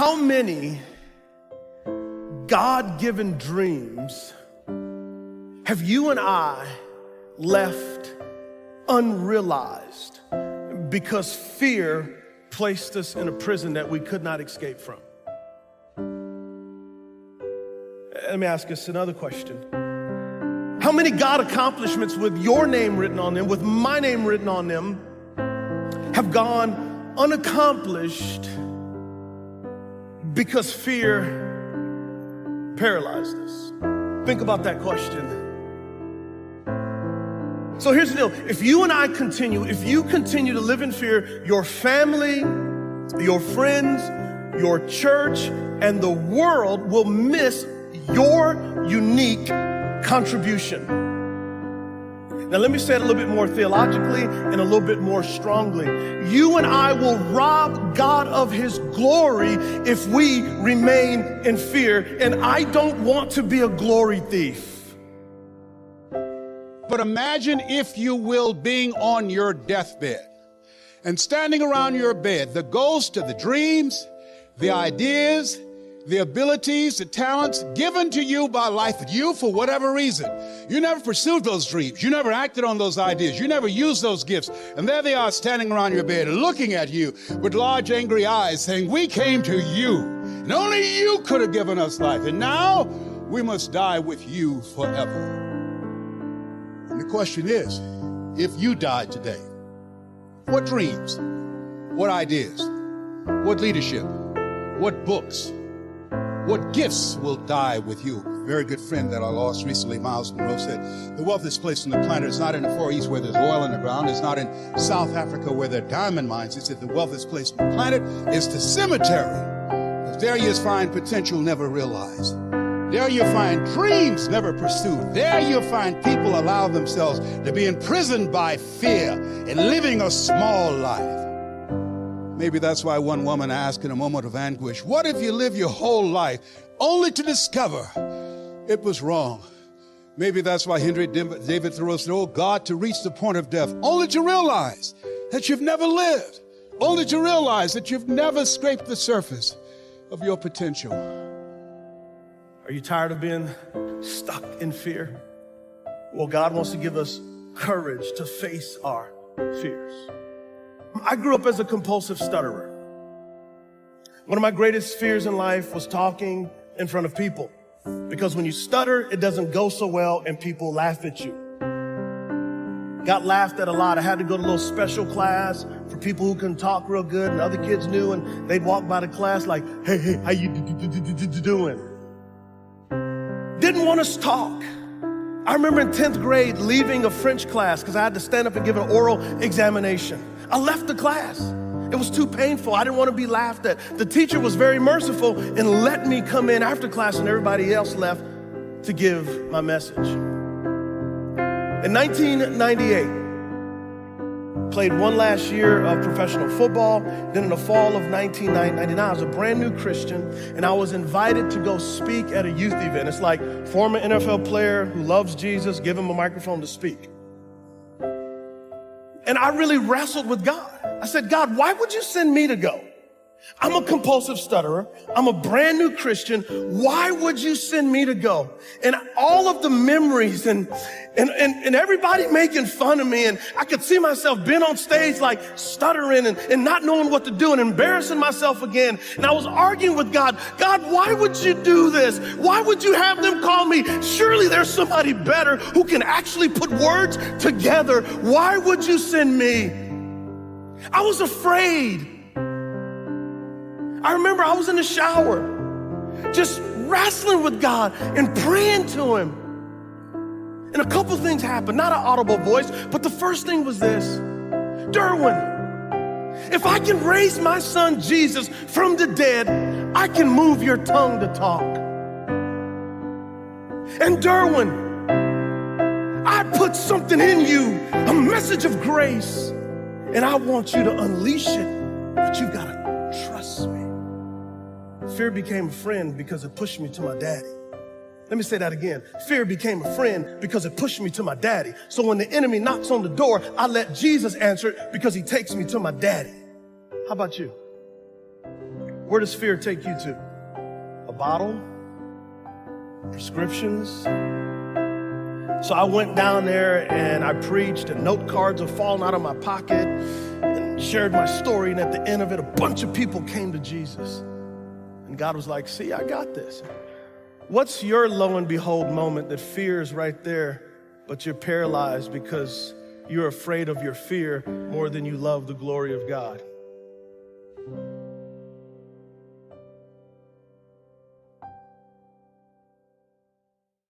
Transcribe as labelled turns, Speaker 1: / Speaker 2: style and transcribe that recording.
Speaker 1: How many God-given dreams have you and I left unrealized because fear placed us in a prison that we could not escape from? Let me ask us another question. How many God accomplishments with your name written on them, with my name written on them, have gone unaccomplished because fear paralyzed us? Think about that question. So here's the deal. If you continue to live in fear, your family, your friends, your church, and the world will miss your unique contribution. Now let me say it a little bit more theologically and a little bit more strongly. You and I will rob God of his glory if we remain in fear, and I don't want to be a glory thief.
Speaker 2: But imagine, if you will, being on your deathbed and standing around your bed, the ghost of the dreams, the ideas, the abilities, the talents given to you by life, that you, for whatever reason, you never pursued those dreams. You never acted on those ideas. You never used those gifts. And there they are standing around your bed looking at you with large, angry eyes saying, we came to you, and only you could have given us life. And now we must die with you forever. And the question is, if you died today, what dreams, what ideas, what leadership, what books, what gifts will die with you? A very good friend that I lost recently, Miles Monroe, said, the wealthiest place on the planet is not in the Far East where there's oil in the ground. It's not in South Africa where there are diamond mines. He said the wealthiest place on the planet is the cemetery. Because there you find potential never realized. There you'll find dreams never pursued. There you'll find people allow themselves to be imprisoned by fear and living a small life. Maybe that's why one woman asked in a moment of anguish, what if you live your whole life only to discover it was wrong? Maybe that's why Henry David Thoreau said, oh God, to reach the point of death, only to realize that you've never lived, only to realize that you've never scraped the surface of your potential.
Speaker 1: Are you tired of being stuck in fear? Well, God wants to give us courage to face our fears. I grew up as a compulsive stutterer. One of my greatest fears in life was talking in front of people, because when you stutter, it doesn't go so well and people laugh at you. Got laughed at a lot. I had to go to a little special class for people who can talk real good, and other kids knew, and they'd walk by the class like, hey, how you doing? Didn't want us to talk. I remember in 10th grade leaving a French class because I had to stand up and give an oral examination. I left the class. It was too painful. I didn't want to be laughed at. The teacher was very merciful and let me come in after class and everybody else left to give my message. In 1998, played one last year of professional football. Then in the fall of 1999, I was a brand new Christian, and I was invited to go speak at a youth event. It's like former NFL player who loves Jesus, give him a microphone to speak. And I really wrestled with God. I said, God, why would you send me to go? I'm a compulsive stutterer. I'm a brand new Christian. Why would you send me to go? And all of the memories and everybody making fun of me. And I could see myself being on stage like stuttering and not knowing what to do and embarrassing myself again. And I was arguing with God. God, why would you do this? Why would you have them call me? Surely there's somebody better who can actually put words together. Why would you send me? I was afraid. I remember I was in the shower, just wrestling with God and praying to him. And a couple things happened, not an audible voice, but the first thing was this: Derwin, if I can raise my son Jesus from the dead, I can move your tongue to talk. And Derwin, I put something in you, a message of grace, and I want you to unleash it, but you've got to trust me. Fear became a friend because it pushed me to my daddy. Let me say that again. Fear became a friend because it pushed me to my daddy. So when the enemy knocks on the door, I let Jesus answer it because he takes me to my daddy. How about you? Where does fear take you to? A bottle? Prescriptions? So I went down there and I preached, and note cards are falling out of my pocket, and shared my story, and at the end of it, a bunch of people came to Jesus. And God was like, see, I got this. What's your lo and behold moment that fear is right there, but you're paralyzed because you're afraid of your fear more than you love the glory of God?